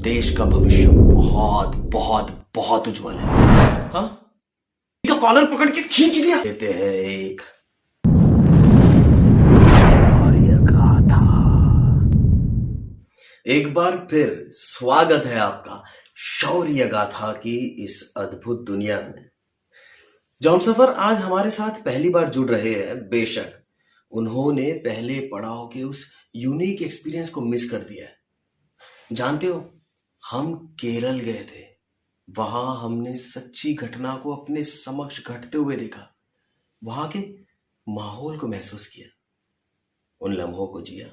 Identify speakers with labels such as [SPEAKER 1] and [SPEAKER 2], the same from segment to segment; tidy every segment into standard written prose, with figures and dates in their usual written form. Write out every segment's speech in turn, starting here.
[SPEAKER 1] देश का भविष्य बहुत बहुत बहुत उज्जवल है। हाँ, का कॉलर पकड़ के खींच लिया। देते हैं एक शौर्य गाथा। एक बार फिर स्वागत है आपका शौर्य गाथा की इस अद्भुत दुनिया में। जो हमसफर आज हमारे साथ पहली बार जुड़ रहे हैं, बेशक उन्होंने पहले पड़ाव के उस यूनिक एक्सपीरियंस को मिस कर दिया है। जानते हो, हम केरल गए थे। वहां हमने सच्ची घटना को अपने समक्ष घटते हुए देखा, वहां के माहौल को महसूस किया, उन लम्हों को जिया।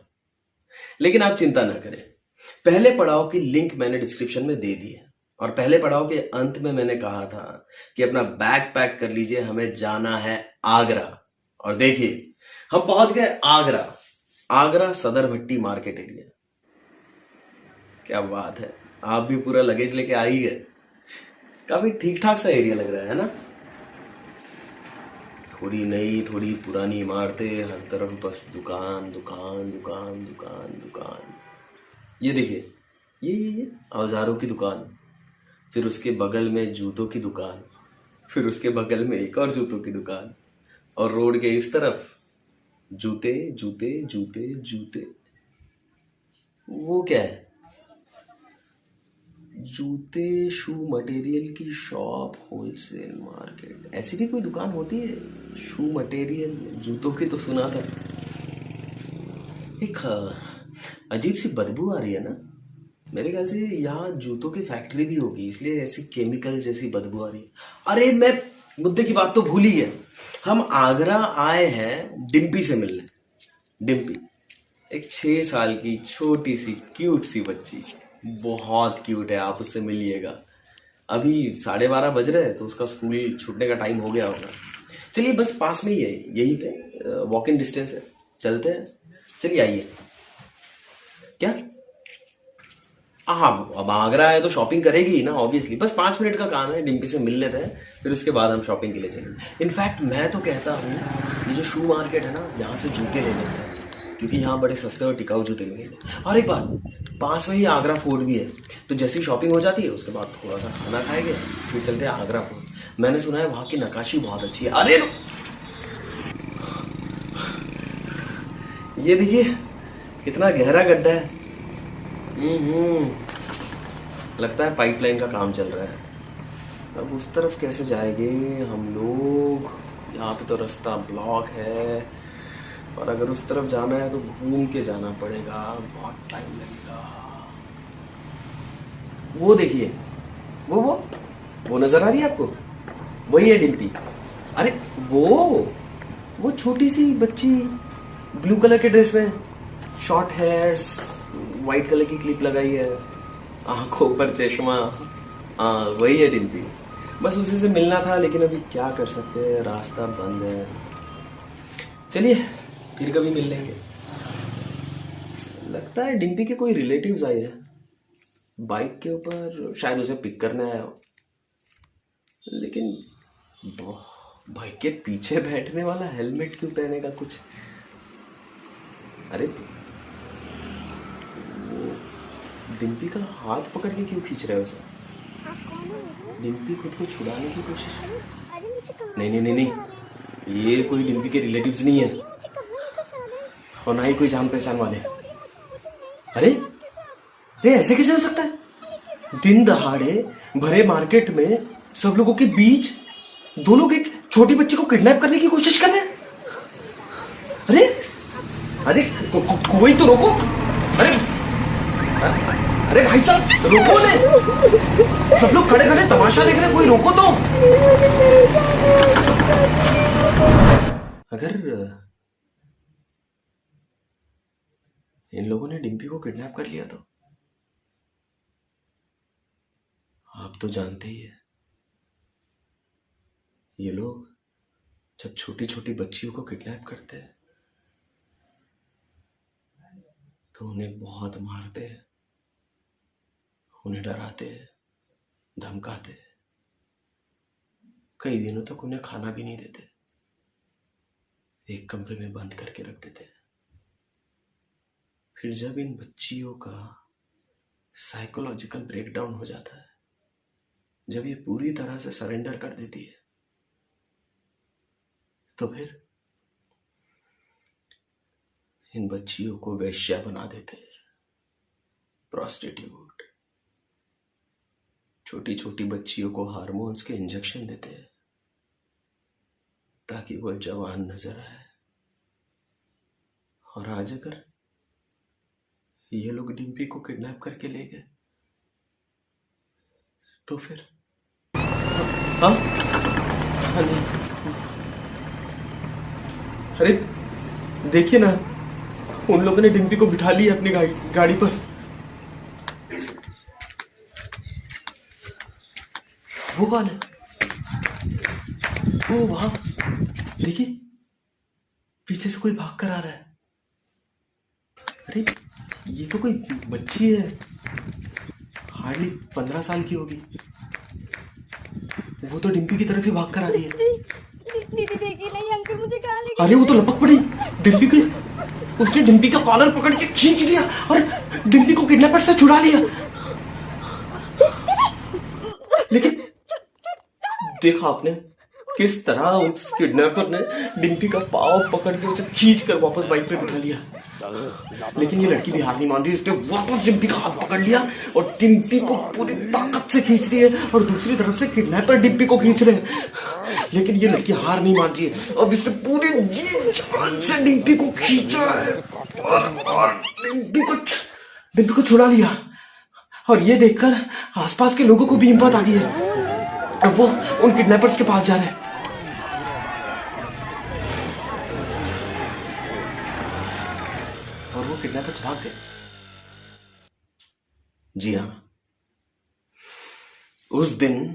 [SPEAKER 1] लेकिन आप चिंता न करें, पहले पड़ाव की लिंक मैंने डिस्क्रिप्शन में दे दी है। और पहले पड़ाव के अंत में मैंने कहा था कि अपना बैग पैक कर लीजिए, हमें जाना है आगरा। और देखिए, हम पहुंच गए आगरा। आगरा सदर भट्टी मार्केट एरिया। क्या बात है, आप भी पूरा लगेज लेके आ ही गए। काफी ठीक ठाक सा एरिया लग रहा है ना? थोड़ी नई थोड़ी पुरानी इमारतें, हर तरफ बस दुकान दुकान दुकान दुकान दुकान। ये देखिए, ये औजारों की दुकान, फिर उसके बगल में जूतों की दुकान, फिर उसके बगल में एक और जूतों की दुकान, और रोड के इस तरफ जूते जूते जूते जूते। वो क्या है? जूते शू मटेरियल की शॉप, होलसेल मार्केट। ऐसी भी कोई दुकान होती है शू मटेरियल जूतों की? तो सुना था। एक अजीब सी बदबू आ रही है ना? मेरे ख्याल से यहाँ जूतों की फैक्ट्री भी होगी, इसलिए ऐसी केमिकल जैसी बदबू आ रही है। अरे, मैं मुद्दे की बात तो भूल ही गया। हम आगरा आए हैं डिम्पी से मिलने। डिम्पी एक 6 साल की छोटी सी क्यूट सी बच्ची, बहुत क्यूट है। आप उससे मिलिएगा। अभी 12:30 बज रहे हैं, तो उसका स्कूल छूटने का टाइम हो गया होगा। चलिए, बस पास में ही है, यहीं पे वॉक इन डिस्टेंस है। चलते हैं, चलिए आइए। क्या? हाँ, अब आगरा है तो शॉपिंग करेगी ना, ऑब्वियसली। बस 5 मिनट का काम है, डिम्पी से मिल लेते हैं, फिर उसके बाद हम शॉपिंग के लिए चलेंगे। इनफैक्ट मैं तो कहता हूँ, ये जो शू मार्केट है ना, यहाँ से जूते ले लेते हैं, क्योंकि यहाँ बड़े सस्ते और टिकाऊ जूते मिलेंगे। और एक बात, पास में ही आगरा फोर्ट भी है, तो जैसी शॉपिंग हो जाती है उसके बाद थोड़ा सा खाना खाएंगे, फिर चलते हैं आगरा फोर्ट। मैंने सुना है वहाँ की नक्काशी बहुत अच्छी है। अरे ये देखिए, कितना गहरा गड्ढा है। लगता है पाइपलाइन का काम चल रहा है। अब उस तरफ कैसे जाएंगे हम लोग? यहाँ पे तो रास्ता ब्लॉक है, और अगर उस तरफ जाना है तो घूम के जाना पड़ेगा, बहुत टाइम लगेगा। वो देखिए, वो नजर आ रही है आपको? वही है डिम्पी। अरे वो छोटी सी बच्ची, ब्लू कलर के ड्रेस में, शॉर्ट हेयर्स, वाइट कलर की क्लिप लगाई है, आंखों पर चश्मा। हाँ, वही है डिम्पी। बस उसी से मिलना था, लेकिन अभी क्या कर सकते हैं, रास्ता बंद है। चलिए, फिर कभी मिल लेंगे। लगता है डिम्पी के कोई रिलेटिव्स आए हैं बाइक के ऊपर, शायद उसे पिक करने आया हो। लेकिन बाइक के पीछे बैठने वाला हेलमेट क्यों पहनेगा कुछ? अरे, डिम्पी का हाथ पकड़ के क्यों खींच रहे हो सर? डिम्पी खुद को छुड़ाने की कोशिश। नहीं नहीं नहीं नहीं, ये कोई डिम्पी के रिलेटिव्स नहीं है, और ना ही कोई जान पहचान वाले। अरे अरे, ऐसे कैसे हो सकता है? दिन दहाड़े भरे मार्केट में सब लोगों के बीच दो लोग एक छोटी बच्ची को किडनैप करने की कोशिश कर रहे हैं। अरे अरे, कोई तो रोको। अरे अरे भाई साहब, रोको ने। सब लोग खड़े खड़े तमाशा देख रहे हैं, कोई रोको तो। अगर इन लोगों ने डिम्पी को किडनैप कर लिया तो? आप तो जानते ही है, ये लोग जब छोटी छोटी बच्चियों को किडनैप करते हैं तो उन्हें बहुत मारते हैं, उन्हें डराते हैं, धमकाते हैं, कई दिनों तक उन्हें खाना भी नहीं देते, एक कमरे में बंद करके रख देते हैं। फिर जब इन बच्चियों का साइकोलॉजिकल ब्रेकडाउन हो जाता है जब ये पूरी तरह से सरेंडर कर देती है। तो फिर इन बच्चियों को वेश्या बना देते हैं, प्रोस्टिट्यूट। छोटी छोटी बच्चियों को हार्मोन्स के इंजेक्शन देते हैं ताकि वो जवान नजर आए। और आज अगर ये लोग डिम्पी को किडनैप करके ले गए तो फिर हाँ हाँ नहीं। अरे देखिए ना, उन लोगों ने डिम्पी को बिठा लिया अपनी गाड़ी पर। वो कौन है? वो वहां देखिए, पीछे से कोई भाग कर आ रहा है। अरे ये तो कोई बच्ची है, हार्डली 15 साल की होगी। वो तो डिम्पी की तरफ ही भाग कर आ रही है।
[SPEAKER 2] दीदी देखिए नहीं अंकल मुझे कहाँ लेके।
[SPEAKER 1] अरे वो तो लपक पड़ी डिम्पी की। उसने डिम्पी का कॉलर पकड़ के खींच लिया और डिम्पी को किडनैपर से छुड़ा लिया। लेकिन देखा आपने किस तरह उस किडनैपर ने डिम्पी का पाँव पकड़ के उसे खींच कर वापस बाइक पे बिठा लिया। लेकिन ये लड़की भी हार नहीं मान रही। इसने वापस डिम्पी का हाथ पकड़ लिया और डिम्पी को पूरी ताकत से खींच रही है और दूसरी तरफ से किडनैपर डिम्पी को खींच रहे हैं। लेकिन ये लड़की हार नहीं मान रही है। अब इसने पूरी जी जान से डिम्पी को खींचा है और डिम्पी को छुड़ा लिया। और ये देखकर आसपास के लोगों को भी हिम्मत आ गई है। अब वो उन किडनैपर्स के पास जा रहे हैं। और वो किडनैपर्स भाग गए। जी हां, उस दिन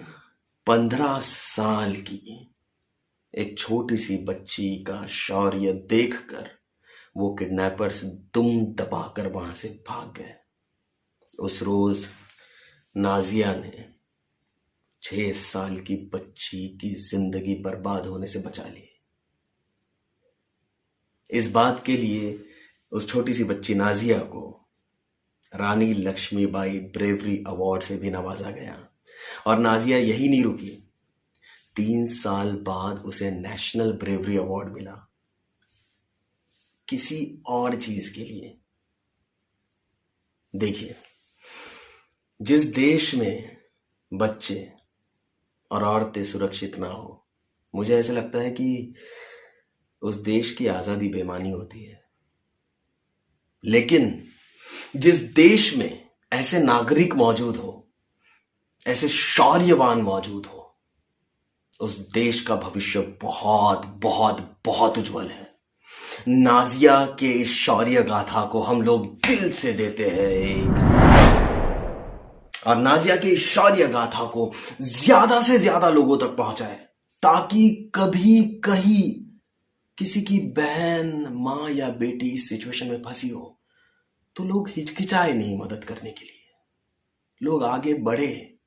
[SPEAKER 1] 15 साल की एक छोटी सी बच्ची का शौर्य देखकर वो किडनैपर्स दुम दबाकर वहां से भाग गए। उस रोज नाजिया ने 6 साल की बच्ची की जिंदगी बर्बाद होने से बचा ली। इस बात के लिए उस छोटी सी बच्ची नाजिया को रानी लक्ष्मीबाई ब्रेवरी अवार्ड से भी नवाजा गया। और नाजिया यही नहीं रुकी, 3 साल बाद उसे नेशनल ब्रेवरी अवार्ड मिला किसी और चीज के लिए। देखिए, जिस देश में बच्चे और औरतें सुरक्षित ना हो, मुझे ऐसा लगता है कि उस देश की आजादी बेमानी होती है। लेकिन जिस देश में ऐसे नागरिक मौजूद हो, ऐसे शौर्यवान मौजूद हो, उस देश का भविष्य बहुत बहुत बहुत उज्जवल है। नाजिया के इस शौर्य गाथा को हम लोग दिल से देते हैं और नाजिया की शौर्य गाथा को ज्यादा से ज्यादा लोगों तक पहुंचाए, ताकि कभी कहीं किसी की बहन, मां या बेटी इस सिचुएशन में फंसी हो तो लोग हिचकिचाए नहीं मदद करने के लिए, लोग आगे बढ़े।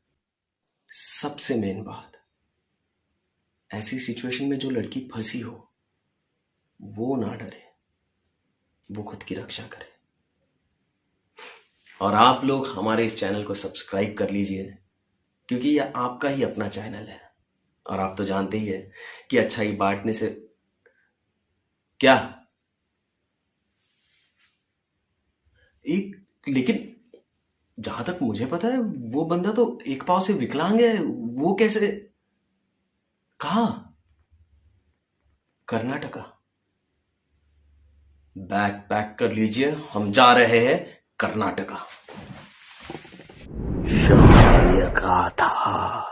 [SPEAKER 1] सबसे मेन बात, ऐसी सिचुएशन में जो लड़की फंसी हो वो ना डरे, वो खुद की रक्षा करे। और आप लोग हमारे इस चैनल को सब्सक्राइब कर लीजिए, क्योंकि यह आपका ही अपना चैनल है। और आप तो जानते ही है कि अच्छाई बांटने से क्या लेकिन जहां तक मुझे पता है वो बंदा तो एक पांव से विकलांग है। वो कैसे? कहां? कर्नाटका। बैग पैक कर लीजिए, हम जा रहे हैं कर्नाटका। शौर्य गाथा।